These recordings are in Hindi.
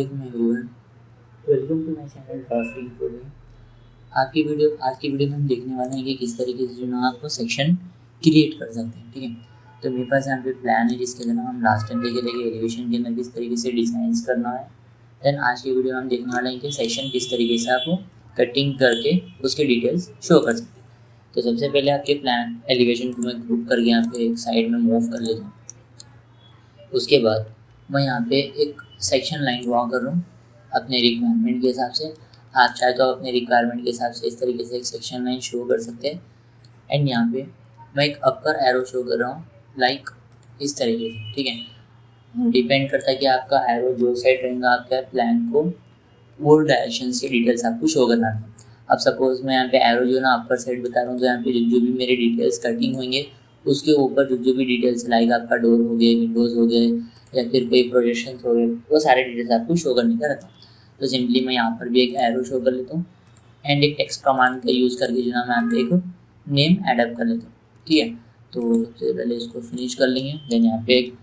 अस्सलामुअलैकुम everyone, welcome to my channel drafting coding. आज की वीडियो में हम देखने वाले हैं कि किस तरीके से जो ना आपको सेक्शन क्रिएट कर सकते हैं। ठीक है, तो मेरे पास यहाँ पे प्लान है जिसके अंदर हम लास्ट टाइम देखे थे कि एलिवेशन के अंदर किस तरीके से डिज़ाइंस करना है। देन आज की वीडियो में हम देखने वाले हैं कि सेक्शन किस तरीके से आपको कटिंग करके उसके डिटेल्स शो कर सकते हैं। तो सबसे पहले आपके प्लान एलिवेशन को मैं ग्रुप करके यहाँ पे एक साइड में मूव कर लेता हूँ। उसके बाद मैं यहाँ पे एक सेक्शन लाइन ड्रॉ कर रहा हूँ अपने रिक्वायरमेंट के हिसाब से। आप चाहे तो अपने रिक्वायरमेंट के हिसाब से इस तरीके से एक सेक्शन लाइन शो कर सकते हैं। एंड यहाँ पे मैं एक अपर एरो शो कर रहा हूँ लाइक इस तरीके से। ठीक है, डिपेंड करता है कि आपका एरो जो साइड रहेगा आपका प्लान को वो डायरेक्शन की डिटेल्स आपको शो करना है। अब सपोज मैं यहाँ पे एरो जो ना अपर साइड बता रहा हूँ, तो यहाँ पे जो भी मेरे डिटेल्स कटिंग होंगे उसके ऊपर जो भी डिटेल्स लाइक आपका डोर हो गए, विंडोज़ हो गए या फिर कोई प्रोजेक्शंस हो गए, वो सारे डिटेल्स आपको शो करने का रहता है। तो सिंपली मैं यहाँ पर भी एक एरो शो कर लेता हूँ एंड एक टेक्स्ट कमांड का यूज़ करके जो ना मैं यहाँ पे एक नेम एडअप कर लेता हूँ। ठीक है, तो सबसे पहले इसको फिनिश कर लेंगे। देन यहाँ पे एक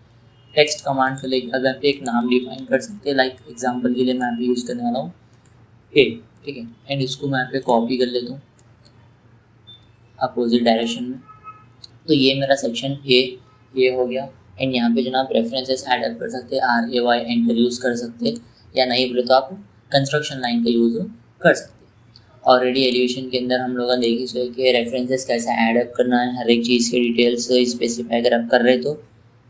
टेक्स्ट कमांड को लेकर अब यहाँ पे एक नाम डिफाइन कर सकते हैं। लाइक एग्जांपल के लिए मैं यहाँ पे यूज़ करने वाला हूँ ए। ठीक है, एंड इसको मैं यहाँ पे कॉपी कर लेता हूँ अपोजिट डायरेक्शन में। तो ये मेरा सेक्शन ए हो गया। एंड यहाँ पे जनाब रेफरेंसेस ऐड कर सकते हैं, RAY एंटर यूज़ कर सकते हैं, या नहीं बोले तो आप कंस्ट्रक्शन लाइन का यूज़ कर सकते हैं। ऑलरेडी एलिवेशन के अंदर हम लोगों ने देखी सो कि रेफरेंसेस कैसे ऐड अप करना है, हर एक चीज़ की डिटेल्स स्पेसिफाई अगर आप कर रहे तो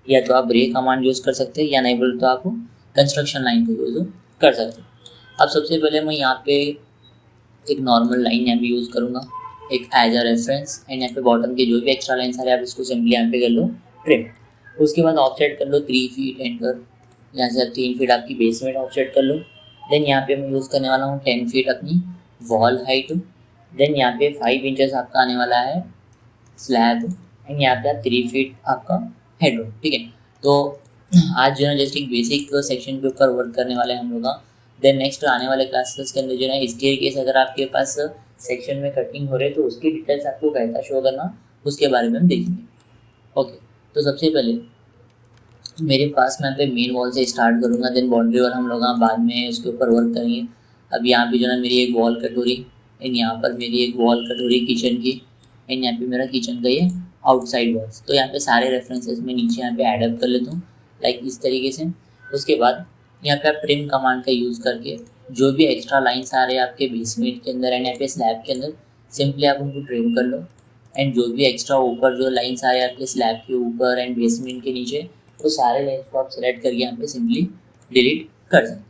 या तो आप रे कमांड यूज़ कर सकते हैं, या नहीं बोले तो आप कंस्ट्रक्शन लाइन का यूज़ कर सकते हैं। अब सबसे पहले मैं यहाँ पे एक नॉर्मल लाइन यहाँ पे यूज़ करूँगा एक एज अ रेफरेंस। एंड यहाँ पे बॉटम के जो भी एक्स्ट्रा लाइन आ रहे हैं आप इसको सिंपली यहाँ पे कर लो ट्रिम। उसके बाद ऑफसेट कर लो 3 फीट एंटर, यहाँ से 3 फीट आपकी बेसमेंट ऑफसेट कर लो। देन यहाँ पे मैं यूज़ करने वाला हूँ 10 फीट अपनी वॉल हाइट। देन यहाँ पे 5 इंचेस आपका आने वाला है स्लैब। एंड यहाँ पे 3 फीट आपका हेडरूम। ठीक है, तो आज जो है जस्ट एक बेसिक सेक्शन के ऊपर वर्क करने वाले हैं हम लोग। देन नेक्स्ट आने वाले क्लासेस के अंदर जो है इसके केस अगर आपके पास सेक्शन में कटिंग हो रही है तो उसकी डिटेल्स आपको कैसा शो करना उसके बारे में हम देखेंगे। ओके, तो सबसे पहले मेरे पास मैं पे मेन वॉल से स्टार्ट करूँगा। देन बाउंड्री वॉल हम लोग बाद में उसके ऊपर वर्क करेंगे। अब यहाँ पे जो है मेरी एक वॉल कट हो रही एंड यहाँ पर मेरी एक वॉल कट हो रही किचन की। एंड यहाँ पे मेरा किचन का ये आउटसाइड वॉल्स। तो यहाँ पे सारे रेफरेंसेस में नीचे यहाँ पे एडअप कर लेता हूँ लाइक इस तरीके से। उसके बाद यहाँ पे आप ट्रिम कमांड का यूज़ करके जो भी एक्स्ट्रा लाइन्स आ रहे हैं आपके बेसमेंट के अंदर एंड यहाँ पे स्लैब के अंदर सिंपली आप उनको ट्रिम कर लो। एंड जो भी एक्स्ट्रा ऊपर जो लाइन्स आ रहे हैं आपके स्लैब के ऊपर एंड बेसमेंट के नीचे, तो सारे लाइन्स को आप सेलेक्ट करके यहाँ पे सिंपली डिलीट कर सकते हैं।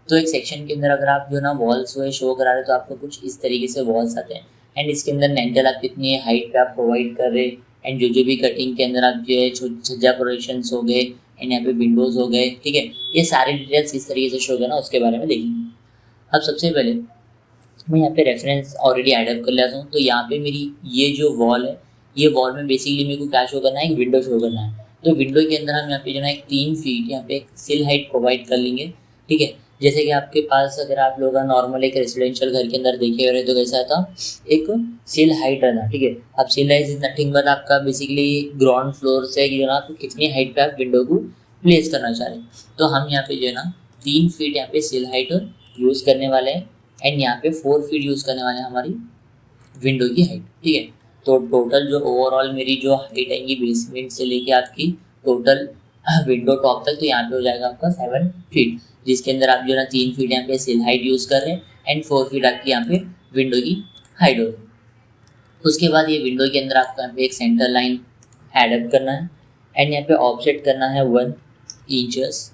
तो एक सेक्शन के अंदर अगर आप जो ना वॉल्स वो शो करा रहे तो आपको कुछ इस तरीके से वॉल्स आते हैं। एंड इसके अंदर नेंटल आप कितनी हाइट पे आप प्रोवाइड कर रहे एंड जो भी कटिंग के अंदर आप जो है छज्जा प्रोजेक्शंस हो गए एंड यहाँ पे विंडोज़ हो गए। ठीक है, ये सारे डिटेल्स इस तरीके से शो करना उसके बारे में देखेंगे। अब सबसे पहले मैं यहाँ पे रेफरेंस ऑलरेडी एडअप कर लेता हूँ। तो यहाँ पे मेरी ये जो वॉल है, ये वॉल में बेसिकली मेरे को क्या शो करना है, एक विंडो शो करना है। तो विंडो के अंदर हम यहाँ पे जो है 3 फीट यहाँ पे एक सिल हाइट प्रोवाइड कर लेंगे। ठीक है, जैसे कि आपके पास अगर आप लोग नॉर्मल एक रेजिडेंशियल घर के अंदर देखे रहे तो कैसा था, एक सिल हाइट रहना। ठीक है, अब सिल हाइट इज नथिंग बट आपका बेसिकली ग्राउंड फ्लोर से जो ना आपको कितनी हाइट पे आप विंडो को प्लेस करना चाह रहे हैं। तो हम यहाँ पे जो है ना 3 फीट यहाँ पे सिल हाइट यूज़ करने वाले हैं एंड यहाँ पे 4 फीट यूज़ करने वाले हैं हमारी विंडो की हाइट। ठीक है, तो टोटल जो ओवरऑल मेरी जो हाइट आएगी बेसमेंट से लेके आपकी टोटल विंडो टॉप तक, तो यहाँ पे हो जाएगा आपका 7 फीट, जिसके अंदर आप जो है ना 3 फीट यहाँ पे सिल हाइट यूज़ कर रहे हैं एंड 4 फीट आपकी यहाँ पे विंडो की हाइट होगी। उसके बाद ये विंडो के अंदर आपको यहाँ पे एक सेंटर लाइन एडअप करना है एंड यहाँ पे ऑफसेट करना है 1 इंचेस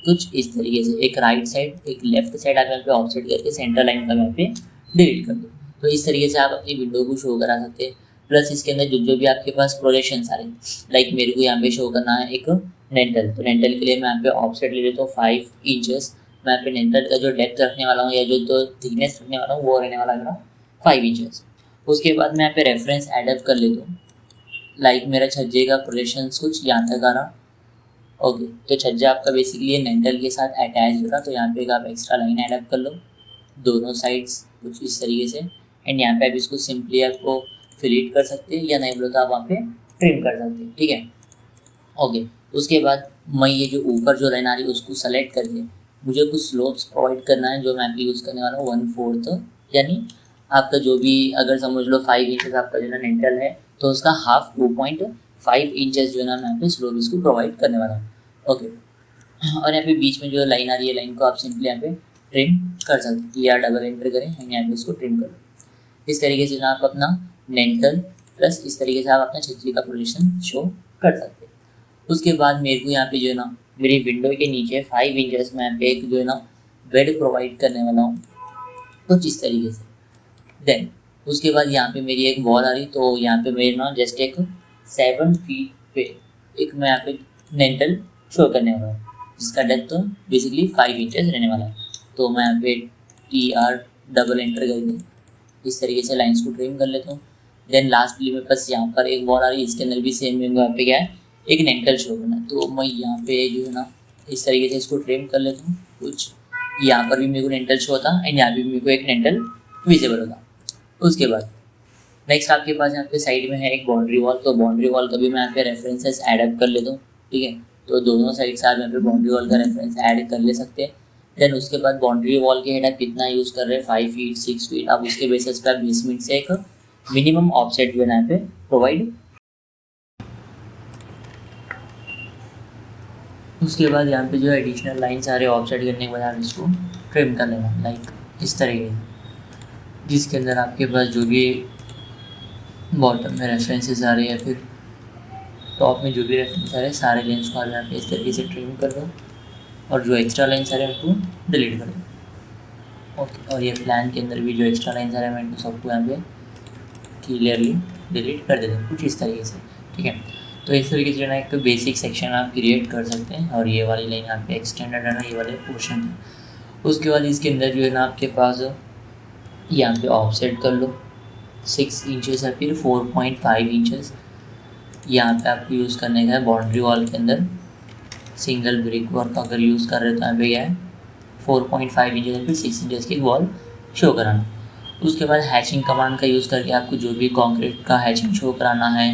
कुछ इस तरीके से। एक राइट साइड एक लेफ्ट साइड आप यहाँ पे ऑफसेट करके सेंटर लाइन का यहाँ पे डिलीट कर दो। तो इस तरीके से आप अपनी विंडो को शो करा सकते हैं। प्लस इसके अंदर जो भी आपके पास प्रोजेक्शंस आ रहे हैं, लाइक मेरे को यहाँ पे शो करना है एक नेंटल। तो नेंटल के लिए मैं यहाँ पे ऑफसेट ले लेता हूँ 5 इंचेस। मैं यहाँ पे नेंटल का जो डेप्थ रखने वाला हूँ या जो थिकनेस रखने वाला हूँ वो रहने वाला मेरा 5 इंचेस। उसके बाद मैं यहाँ पे रेफरेंस एडअप कर लेता हूँ लाइक मेरा छज्जे का प्रोजेक्शंस कुछ यहाँ तक आ रहा। ओके, तो छज्जा आपका बेसिकली नेंटल के साथ अटैच होगा। तो यहाँ पे एक आप एक्स्ट्रा लाइन एडअप कर लो दोनों साइड्स कुछ इस तरीके से। एंड यहाँ पे आप इसको सिंपली आपको फिलिट कर सकते हैं, या नहीं बोलो तो आप वहाँ पे ट्रिम कर सकते हैं। ठीक है, ओके। उसके बाद मैं ये जो ऊपर जो लाइन आ रही है उसको सेलेक्ट करके मुझे कुछ स्लोप्स प्रोवाइड करना है जो मैं यहाँ पे यूज़ करने वाला हूँ 1/4, यानी आपका जो भी अगर समझ लो 5 इंचेस आपका जो है नेंटल है तो उसका हाफ 2.5 इंचेस जो है ना मैं यहाँ पे स्लोप इसको प्रोवाइड करने वाला हूँ। ओके, और यहाँ पे बीच में जो लाइन आ रही है लाइन को आप सिंपली यहाँ पे ट्रिम कर सकते हैं, या डबल एंटर करें एंड यहाँ पे इसको ट्रिम कर। इस तरीके से आप अपना नेंटल प्लस इस तरीके से आप अपना छज्जे का पोजीशन शो कर सकते हैं। उसके बाद मेरे को यहाँ पे जो है ना मेरी विंडो के नीचे 5 इंचेस में यहाँ पे एक जो है ना बेड प्रोवाइड करने वाला हूँ कुछ इस तरीके से। देन उसके बाद यहाँ पे मेरी एक वॉल आ रही, तो यहाँ पे मेरे ना जस्ट एक 7 फीट पे एक मैं यहाँ पे नेंटल शो करने वाला हूँ जिसका डेप्थ तो बेसिकली 5 इंचेस रहने वाला है। तो मैं यहाँ पे TR डबल एंटर करके इस तरीके से लाइंस को ट्रिम कर लेता हूँ। देन लास्टली मेरे पास यहाँ पर एक वॉल आ रही है, इसके अंदर भी सेम मेरे को यहाँ पे क्या है एक नेंटल शो करना है, तो मैं यहाँ पे जो है ना इस तरीके से इसको ट्रिम कर लेता हूँ। कुछ यहाँ पर भी मेरे को नेंटल शो होता एंड यहाँ पे भी मेरे को एक नेंटल विजिबल होता। उसके बाद नेक्स्ट आपके पास यहाँ पे साइड में है एक बाउंड्री वॉल, तो बाउंड्री वॉल का भी मैं यहाँ पे रेफरेंसेस ऐड अप कर लेता हूँ। ठीक है, तो दोनों साइड से आप यहाँ पे बाउंड्री वॉल का रेफरेंस ऐड कर ले सकते हैं। देन उसके बाद बाउंड्री वॉल के हेड आप कितना यूज़ कर रहे हैं 5 फीट 6 फीट, आप उसके बेसिस पे आप बेसमेंट से एक मिनिमम ऑफसेट जो है यहाँ पे प्रोवाइड। उसके बाद यहाँ पे जो एडिशनल लाइन सारे ऑफसेट करने के बाद आप इसको ट्रिम कर लेना लाइक इस तरीके से, जिसके अंदर आपके पास जो भी बॉटम में रेफरेंसेस आ रहे हैं या फिर टॉप में जो भी रेफरेंस आ रहे हैं सारे लेंस को आप यहाँ पे इस तरीके से ट्रिम कर दो और जो एक्स्ट्रा लाइन्स आ रहे हैं उनको डिलीट कर दो। ओके, और ये प्लान के अंदर भी जो एक्स्ट्रा लाइन्स आ रहे हैं मैं इनको सबको यहाँ पे क्लियरली डिलीट कर देते हैं कुछ इस तरीके से। ठीक है, तो इस तरीके से जो है एक तो बेसिक सेक्शन आप क्रिएट कर सकते हैं और ये वाली लाइन यहाँ पे एक्सटेंडेड है ना, ये वाले पोर्शन है। उसके बाद इसके अंदर जो है ना आपके पास यहाँ पे ऑफसेट कर लो 6 इंचेस या फिर 4.5 इंचेस यहाँ पे आपको यूज़ करने का है। बाउंड्री वॉल के अंदर सिंगल ब्रिक वर्क अगर यूज़ कर रहे हो तो यहाँ पे क्या है 4.5 इंचेस या फिर 6 इंचेस की वॉल शो कराना। उसके बाद हैचिंग कमांड का यूज़ करके आपको जो भी कॉन्क्रीट का हैचिंग शो कराना है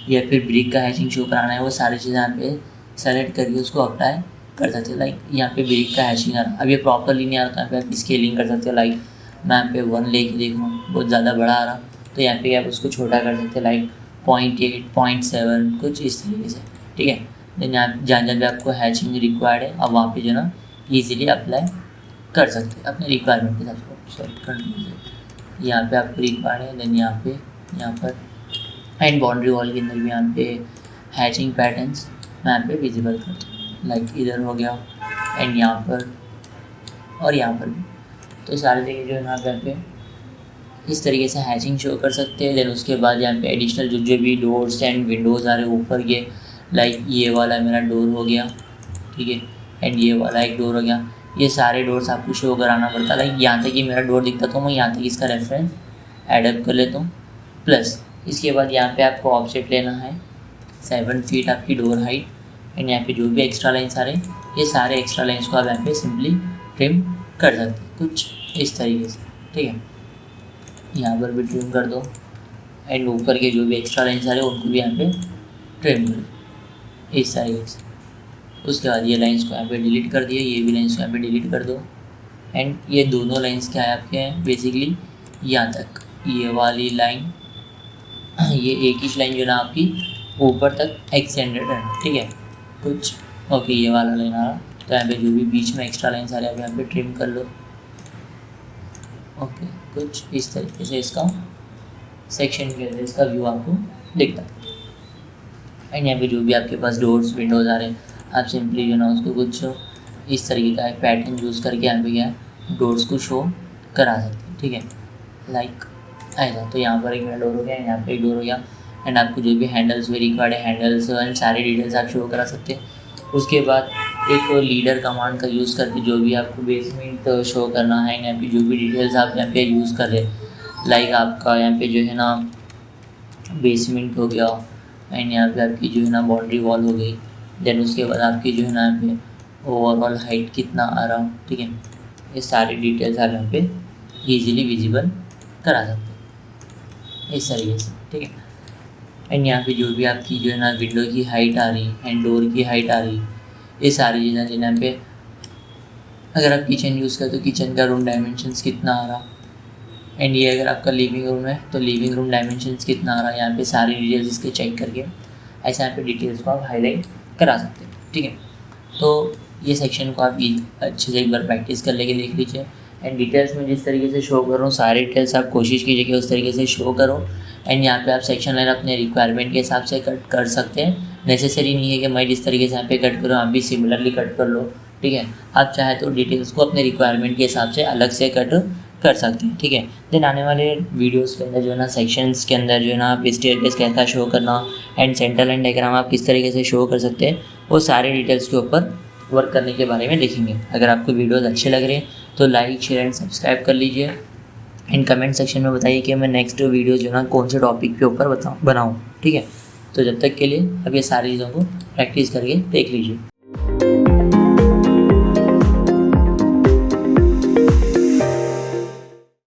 या फिर ब्रिक का हैचिंग शो कराना है वो सारी चीज़ें यहाँ पे सेलेक्ट करके उसको अप्लाई कर सकते हैं। लाइक यहाँ पे ब्रिक का हैचिंग आ रहा, अब ये प्रॉपरली नहीं आ रहा तो यहाँ पे आप स्केलिंग कर सकते हो। लाइक मैं यहाँ पे 1 लेके देख रहा हूँ बहुत ज़्यादा बड़ा आ रहा तो यहाँ पे आप उसको छोटा कर सकते हैं लाइक 0.8 0.7 कुछ इस तरीके से। ठीक है, देन यहाँ जहाँ जहाँ पे आपको हैचिंग रिक्वायर्ड है अब वहाँ पे जो ना ईजिली अप्लाई कर सकते हैं अपने रिक्वायरमेंट के हिसाब से। यहाँ पे आपको रिक्वायर्ड है, देन यहाँ पर एंड बाउंड्री वॉल के अंदर भी यहाँ पे हैचिंग पैटर्न्स मैं यहाँ पे विजिबल करता हूँ लाइक इधर हो गया एंड यहाँ पर और यहाँ पर भी। तो सारे जगह जो है यहाँ पे इस तरीके से हैचिंग शो कर सकते हैं। देन उसके बाद यहाँ पे एडिशनल जो भी डोर्स एंड विंडोज़ आ रहे हैं ऊपर ये लाइक ये वाला मेरा डोर हो गया, ठीक है, एंड ये वाला एक डोर हो गया। ये सारे डोर्स आपको शो कराना पड़ता है। लाइक यहाँ तक कि मेरा डोर दिखता तो मैं यहाँ तक इसका रेफरेंस एडअप कर लेता हूँ। प्लस इसके बाद यहाँ पे आपको ऑफसेट लेना है 7 फीट आपकी डोर हाइट एंड यहाँ पे जो भी एक्स्ट्रा लाइन्स आ रहे हैं ये सारे एक्स्ट्रा लाइन्स को आप यहाँ पे सिंपली ट्रिम कर सकते हैं कुछ इस तरीके से। ठीक है, यहाँ पर भी ट्रिम कर दो एंड ऊपर के जो भी एक्स्ट्रा लाइन्स आ रहे हैं उनको भी यहाँ पे ट्रिम कर दो इस तरीके से। उसके बाद ये लाइन्स को यहाँ पे डिलीट कर दिए, ये भी लाइन्स को यहाँ पे डिलीट कर दो एंड ये दोनों लाइन्स क्या है आपके हैं बेसिकली यहाँ तक ये वाली लाइन ये एक ही लाइन जो ना आपकी ऊपर तक एक्सटेंडेड है। ठीक है, कुछ ओके ये वाला लाइन आ रहा तो यहाँ पे जो भी बीच में एक्स्ट्रा लाइन्स आ रहे हैं यहाँ पे ट्रिम कर लो। ओके, कुछ इस तरीके से इसका सेक्शन के अंदर इसका व्यू आपको दिखता है। एंड यहाँ पे जो भी आपके पास डोर्स विंडोज़ आ रहे हैं आप सिंपली जो ना उसको कुछ इस तरीके का एक पैटर्न यूज़ करके यहाँ पे क्या डोर्स को शो करा सकते हैं। ठीक है, लाइक ऐसा। तो यहाँ पर एक मेरा डोर हो गया, यहाँ पे एक डोर हो गया एंड आपको जो भी हैंडल्स भी रिक्वायर्ड है हैंडल्स एंड सारे डिटेल्स आप शो करा सकते हैं। उसके बाद एक लीडर कमांड का यूज़ करके जो भी आपको बेसमेंट शो करना है यहाँ पे जो भी डिटेल्स आप यहाँ पे यूज़ कर रहे हैं लाइक आपका यहाँ पे जो है ना बेसमेंट हो गया एंड यहाँ पे आपकी जो है ना बाउंड्री वॉल हो गई। देन उसके बाद आपकी जो है ना यहाँ पे ओवरऑल हाइट कितना आ रहा। ठीक है, ये सारी डिटेल्स आप यहाँ पे ईजिली विजिबल करा सकते हैं इस तरीके से। ठीक है, एंड यहाँ पे जो भी आपकी जो है ना विंडो की हाइट आ रही एंड डोर की हाइट आ रही ये सारी चीज़ें जिन्हें यहाँ पे अगर आप किचन यूज़ करते हो किचन का रूम डायमेंशंस कितना आ रहा, एंड ये अगर आपका लिविंग रूम है तो लिविंग रूम डायमेंशंस कितना आ रहा है, यहाँ पे सारी डिटेल्स इसके चेक करके ऐसे यहाँ पे डिटेल्स को आप हाईलाइट करा सकते हैं। ठीक है, तो ये सेक्शन को आप अच्छे से एक बार प्रैक्टिस कर लेके देख लीजिए। एंड डिटेल्स में जिस तरीके से शो कर रहा हूँ सारे डिटेल्स आप कोशिश कीजिए कि उस तरीके से शो करो। एंड यहाँ पे आप सेक्शन लाइन अपने रिक्वायरमेंट के हिसाब से कट कर सकते हैं। नेसेसरी नहीं है कि मैं जिस तरीके से यहाँ पे कट करूँ आप भी सिमिलरली कट कर लो। ठीक है, आप चाहे तो डिटेल्स को अपने रिक्वायरमेंट के हिसाब से अलग से कट कर सकते हैं। ठीक है, देन आने वाले वीडियोस के अंदर जो है ना सेक्शंस के अंदर जो है ना आप स्टेयरकेस कैसा शो करना एंड सेंटर लाइन डायग्राम आप किस तरीके से शो कर सकते हैं वो सारे डिटेल्स के ऊपर वर्क करने के बारे में देखेंगे। अगर आपको वीडियोस अच्छे लग रहे हैं तो लाइक शेयर एंड सब्सक्राइब कर लीजिए। एंड कमेंट सेक्शन में बताइए कि मैं नेक्स्ट वीडियो जो है ना कौन से टॉपिक के ऊपर बनाऊँ। ठीक है, तो जब तक के लिए अब ये सारी चीज़ों को प्रैक्टिस करके देख लीजिए।